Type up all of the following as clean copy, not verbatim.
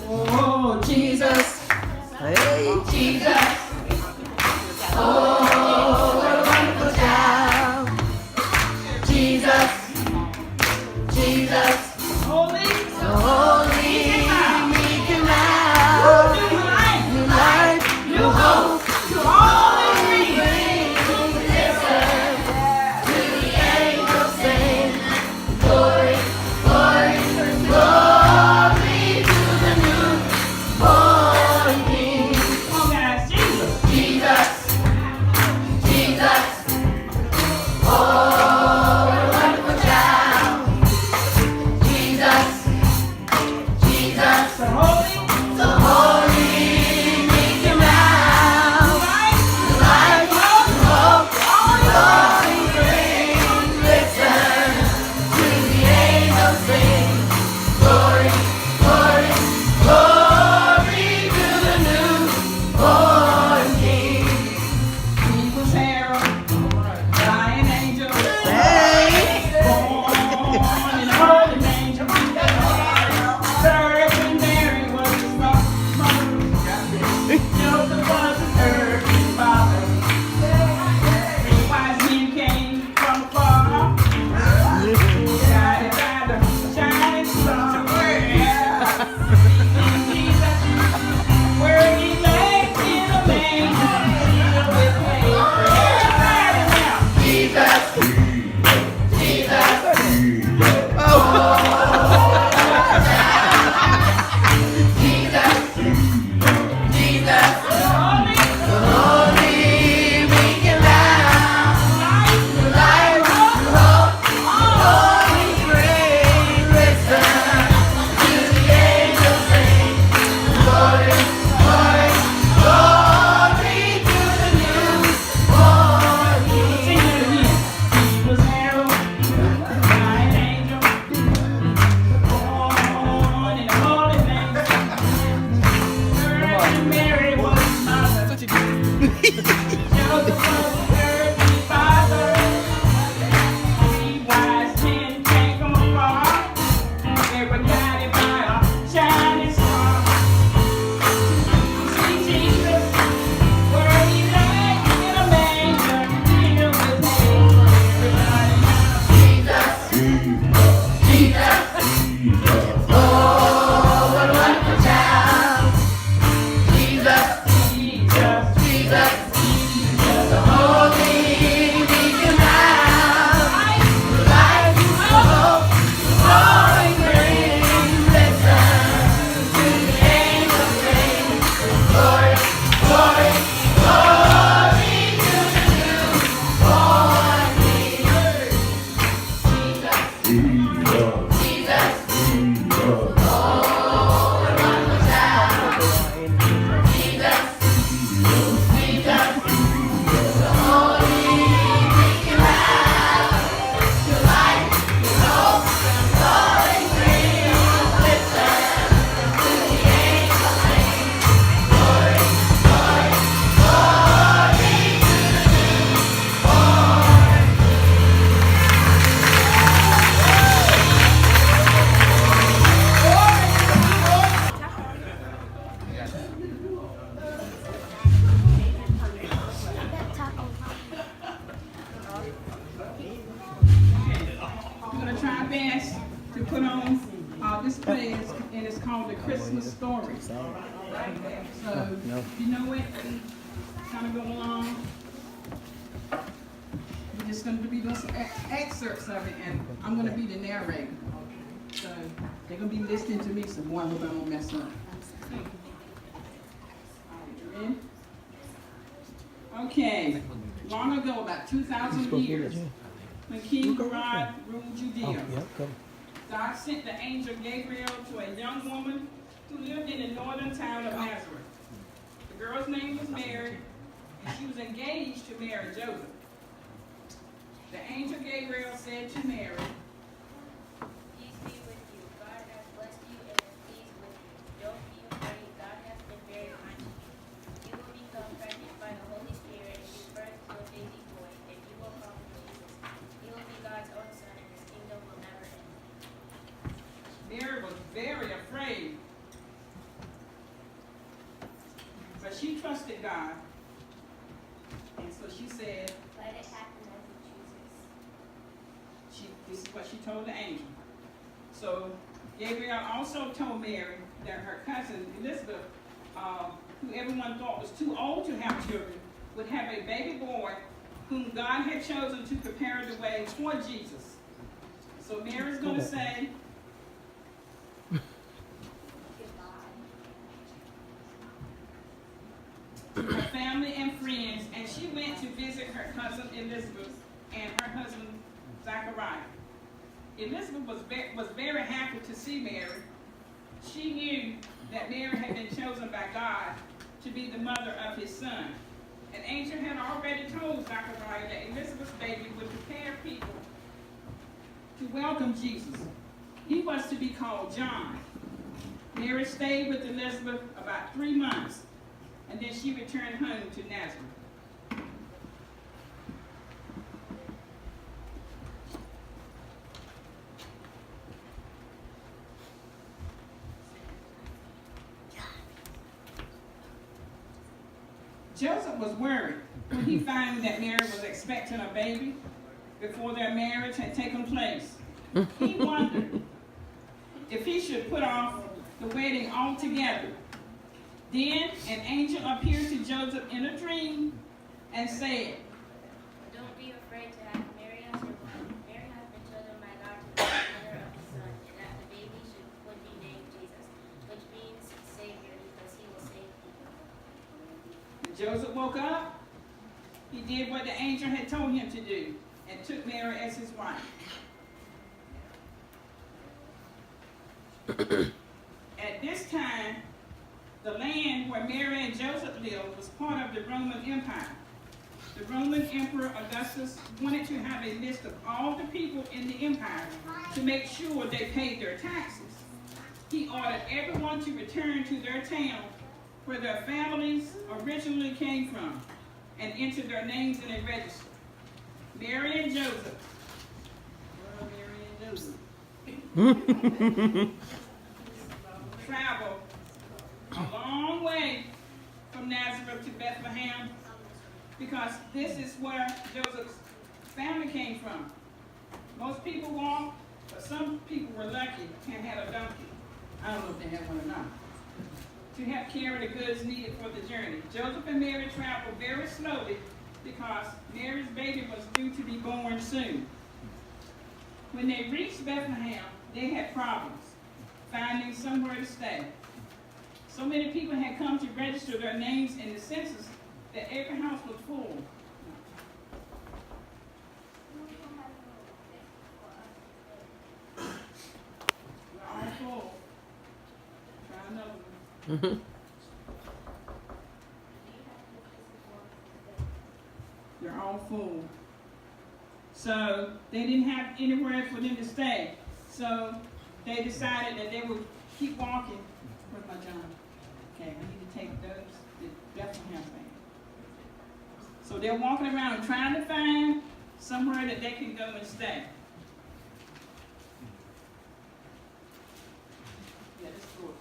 Oh, Jesus. Hey. Jesus. Oh, what a wonderful child. Jesus. Jesus. Holy. So holy. Meek and mild. New life. New hope. To all in green. Listen to the angels sing. Glory, glory, glory to the newborn King. Come on, guys. Jesus. Jesus. Jesus. Oh, what a wonderful child. Jesus. Jesus. So holy. So holy. Meek and mild. Life, hope, glory, grace. Listen to the angels sing. Glory, glory, glory to the newborn King. Eagles herald, flying angel, born in a holy manger. Virgin Mary was his mother. Joseph was his earthly father. Three wise men came from afar. Guided by the shining star. Jesus, where he lay in a manger, filled with hay. Everybody now. Jesus, Jesus, Jesus, Jesus, holy, meek and mild, life, hope, glory, grace. Listen to the angels sing. Glory, glory, glory to the newborn King. Sing it again. He was herald, flying angel, born in a holy manger. Virgin Mary was his mother. Joseph was his earthly father. Three wise men came from afar. They were guided by a shining star. See Jesus, where he lay in a manger, filled with hay. Everybody now. Jesus, Jesus, oh, what a wonderful child. Jesus, Jesus, Jesus, the holy, meek and mild. Life, hope, glory, grace. Listen to the angels sing. Glory, glory, glory to the newborn King. Jesus, Jesus, oh, what a wonderful child. Jesus, Jesus, the holy, meek and mild. Your life, your hope, glory, grace. Listen to the angels sing. Glory, glory, glory to the newborn We're going to try our best to put on this play, and it's called The Christmas Story. So, you know it, kind of go along. We're just going to be doing some excerpts of it, and I'm going to be the narrator. So, they're going to be listening to me some more. I hope I don't mess up. All right, okay. Long ago, about 2,000 years, when King Herod ruled Judea, God sent the angel Gabriel to a young woman who lived in the northern town of Nazareth. The girl's name was Mary, and she was engaged to marry Joseph. The angel Gabriel said to Mary, very afraid. But she trusted God. And so she said, let it happen as he chooses. This is what she told the angel. So Gabriel also told Mary that her cousin Elizabeth, who everyone thought was too old to have children, would have a baby boy whom God had chosen to prepare the way for Jesus. So Mary's going to say to her family and friends, and she went to visit her cousin Elizabeth and her husband Zachariah. Elizabeth was very happy to see Mary. She knew that Mary had been chosen by God to be the mother of his son. An angel had already told Zachariah that Elizabeth's baby would prepare people to welcome Jesus. He was to be called John. Mary stayed with Elizabeth about 3 months, and then she returned home to Nazareth. Joseph was worried when he found that Mary was expecting a baby before their marriage had taken place. He wondered if he should put off the wedding altogether. Then an angel appeared to Joseph in a dream and said, don't be afraid to have Mary as your wife. Mary has been chosen by God to be the mother of his son, and that the baby would be named Jesus, which means Savior, because he will save people. When Joseph woke up, he did what the angel had told him to do and took Mary as his wife. At this time, the land where Mary and Joseph lived was part of the Roman Empire. The Roman Emperor Augustus wanted to have a list of all the people in the empire to make sure they paid their taxes. He ordered everyone to return to their town where their families originally came from and enter their names in a register. Mary and Joseph. Mary and Joseph. Traveled a long way from Nazareth to Bethlehem because this is where Joseph's family came from. Most people walked, but some people were lucky and had a donkey. I don't know if they had one or not. To help carry the goods needed for the journey. Joseph and Mary traveled very slowly because Mary's baby was due to be born soon. When they reached Bethlehem, they had problems finding somewhere to stay. So many people had come to register their names in the census that every house was full. We're all full. Try another one. They're all full. So they didn't have anywhere for them to stay. So they decided that they would keep walking. Where's my John? Okay, I need to take those. The Bethlehem thing. So they're walking around trying to find somewhere that they can go and stay. Yeah, this is cool.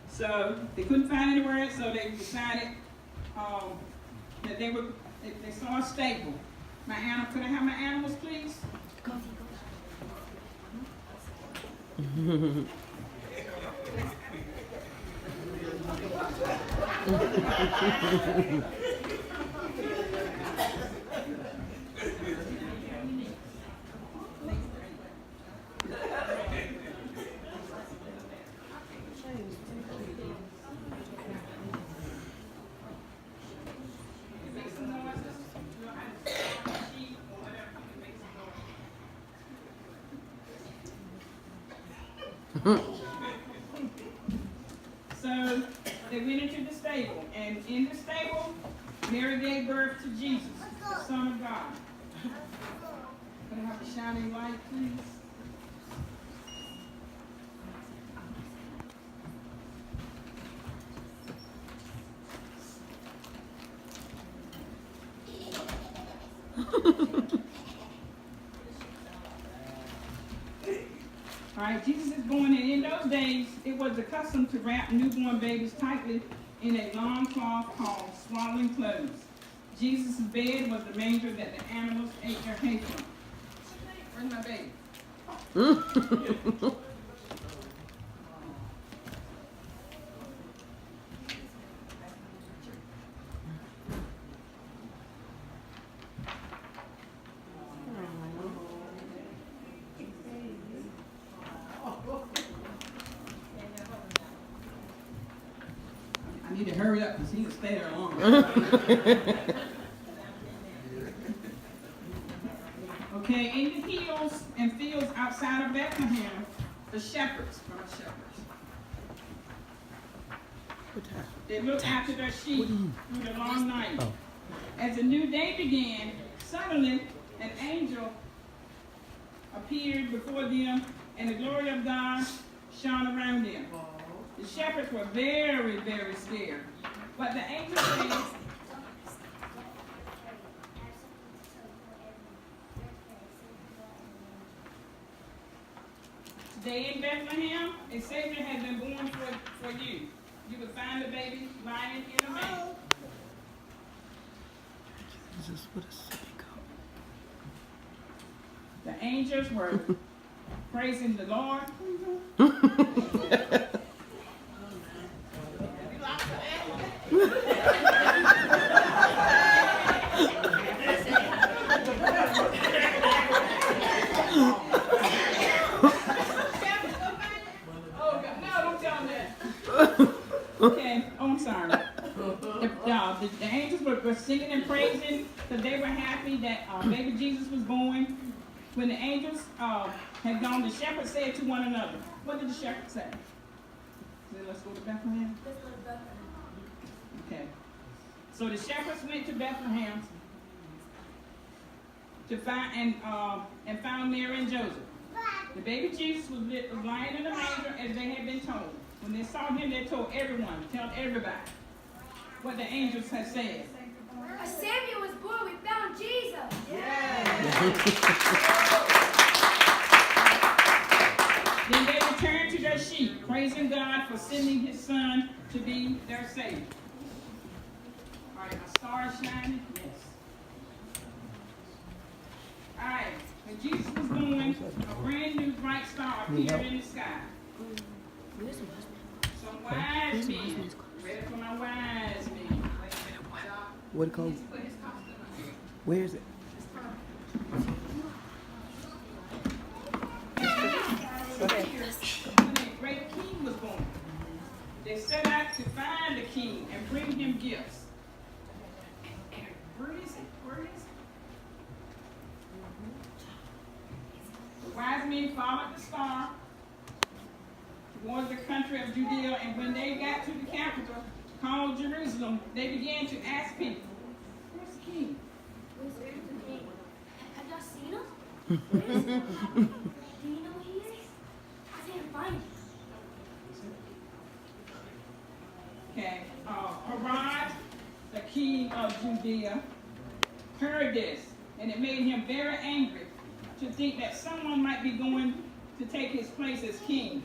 So they couldn't find anywhere, so they decided that they saw a stable. Could I have my animals, please? So they went into the stable, and in the stable, Mary gave birth to Jesus, the Son of God. Can I have a shining light, please? All right, Jesus is born, and in those days, it was the custom to wrap newborn babies tightly in a long cloth called swaddling clothes. Jesus' bed was the manger that the animals ate their hay from. Where's my baby? I need to hurry up because he will stay there longer. Okay, in the hills and fields outside of Bethlehem, the shepherds, they looked after their sheep through the long night. As the new day began, suddenly an angel appeared before them, and the glory of God shone around them. The shepherds were very, very scared. But the angel said, today in Bethlehem, a Savior has been born for you. You will find the baby lying in a manger. Jesus, what a psycho. The angels were praising the Lord. Okay, oh, I'm sorry. The angels were singing and praising because they were happy that baby Jesus was born. When the angels had gone, the shepherds said to one another, what did the shepherds say? They said, let's go to Bethlehem? Let's go to Bethlehem. Okay. So the shepherds went to Bethlehem to find and found Mary and Joseph. The baby Jesus was lying in the manger as they had been told. When they saw him, they told everyone, tell everybody what the angels had said. A Savior was born. We found Jesus. Then they returned to their sheep, praising God for sending his son to be their Savior. All right, a star is shining? Yes. All right, when Jesus was born, a brand new bright star appeared in the sky. Some wise men, ready for my wise men. What it called? Where is it? When a great king was born, they set out to find the king and bring him gifts. Where is it? Where is it? The wise men followed the star towards the country of Judea, and when they got to the capital called Jerusalem, they began to ask people, where's the king? Where's the king? Have y'all seen him? Where is he? Do you know where he is? I can't find him. Okay, Herod, the king of Judea, heard this, and it made him very angry to think that someone might be going to take his place as king.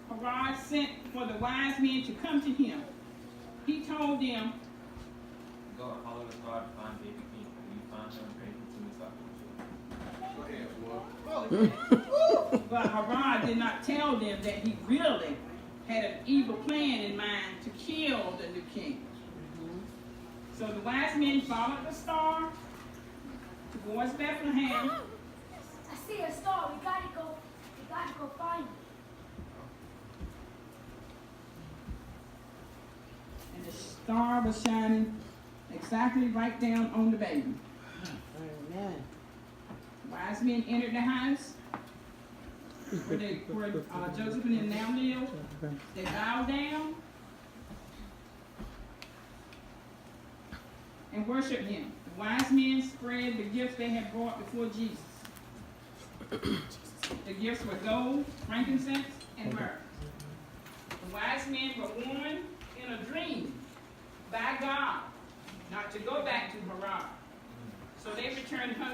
Herod sent for the wise men to come to him. He told them, go and follow the star to find baby king. When you find him, bring him to me so I can but Herod did not tell them that he really had an evil plan in mind to kill the new king. So the wise men followed the star towards Bethlehem. I see a star. We gotta go find him. And the star was shining exactly right down on the baby. Amen. Wise men entered the house where Joseph and them now lived. They bowed down and worshiped him. The wise men spread the gifts they had brought before Jesus. The gifts were gold, frankincense, and myrrh. The wise men were warned in a dream by God not to go back to Herod. So they returned home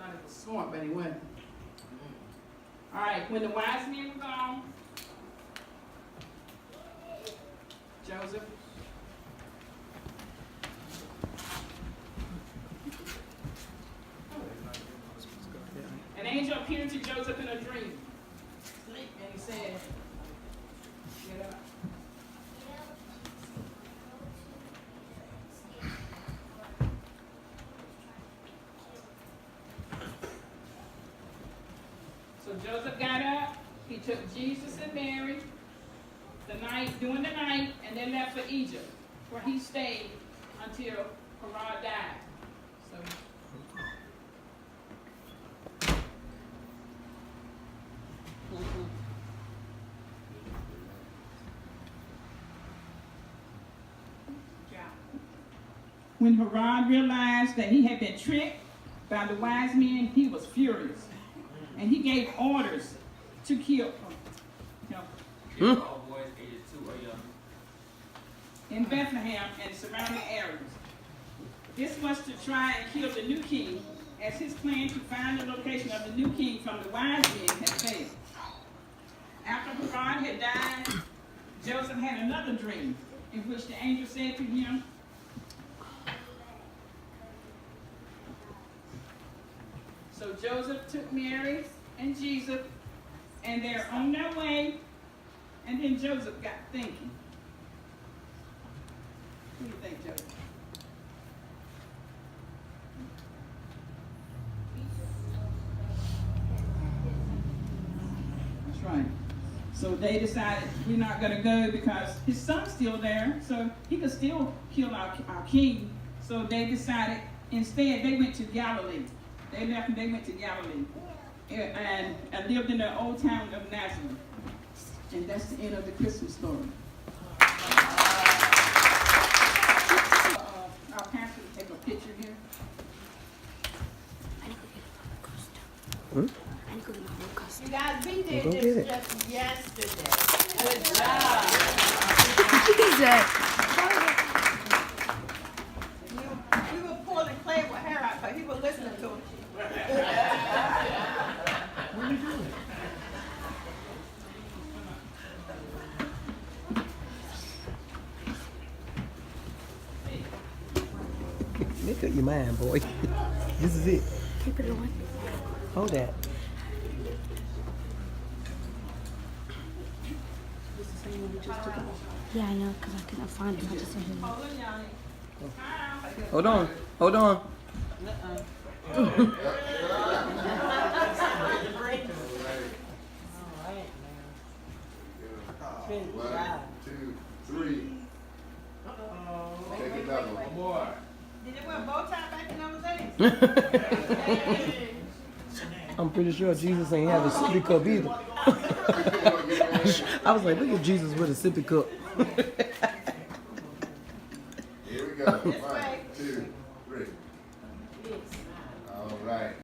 thought it was smart, but it wasn't. All right, when the wise men were gone, Joseph. An angel appeared to Joseph in a dream. And he said, get up. So Joseph got up, he took Jesus and Mary during the night, and they left for Egypt, where he stayed until Herod died. So when Herod realized that he had been tricked by the wise men, he was furious. And he gave orders to kill Kill all boys ages 2 or younger. in Bethlehem and surrounding areas. This was to try and kill the new king, as his plan to find the location of the new king from the wise men had failed. After Herod had died, Joseph had another dream in which the angel said to him, so Joseph took Mary and Jesus, and they're on their way, and then Joseph got thinking. What do you think, Joseph? That's right. So they decided we're not going to go because his son's still there, so he could still kill our king. So they decided instead they went to Galilee. They left and they went to Galilee and lived in the old town of Nazareth. And that's the end of the Christmas story. Our pastor will take a picture here. You guys, we did Go get this it. just yesterday. Good job. We were pulling Clay with hair out, but he was listening to him. Make up your mind, boy. This is it. Keep it on. Hold that. Yeah, I know, because I couldn't find it. I just said it. Hold on. Hold on. One, two, three. Take another one. More. Did it wear a bow tie back in those days? I'm pretty sure Jesus ain't have a sippy cup either. I was like, look at Jesus with a sippy cup. Here we go. One, two, three. All right.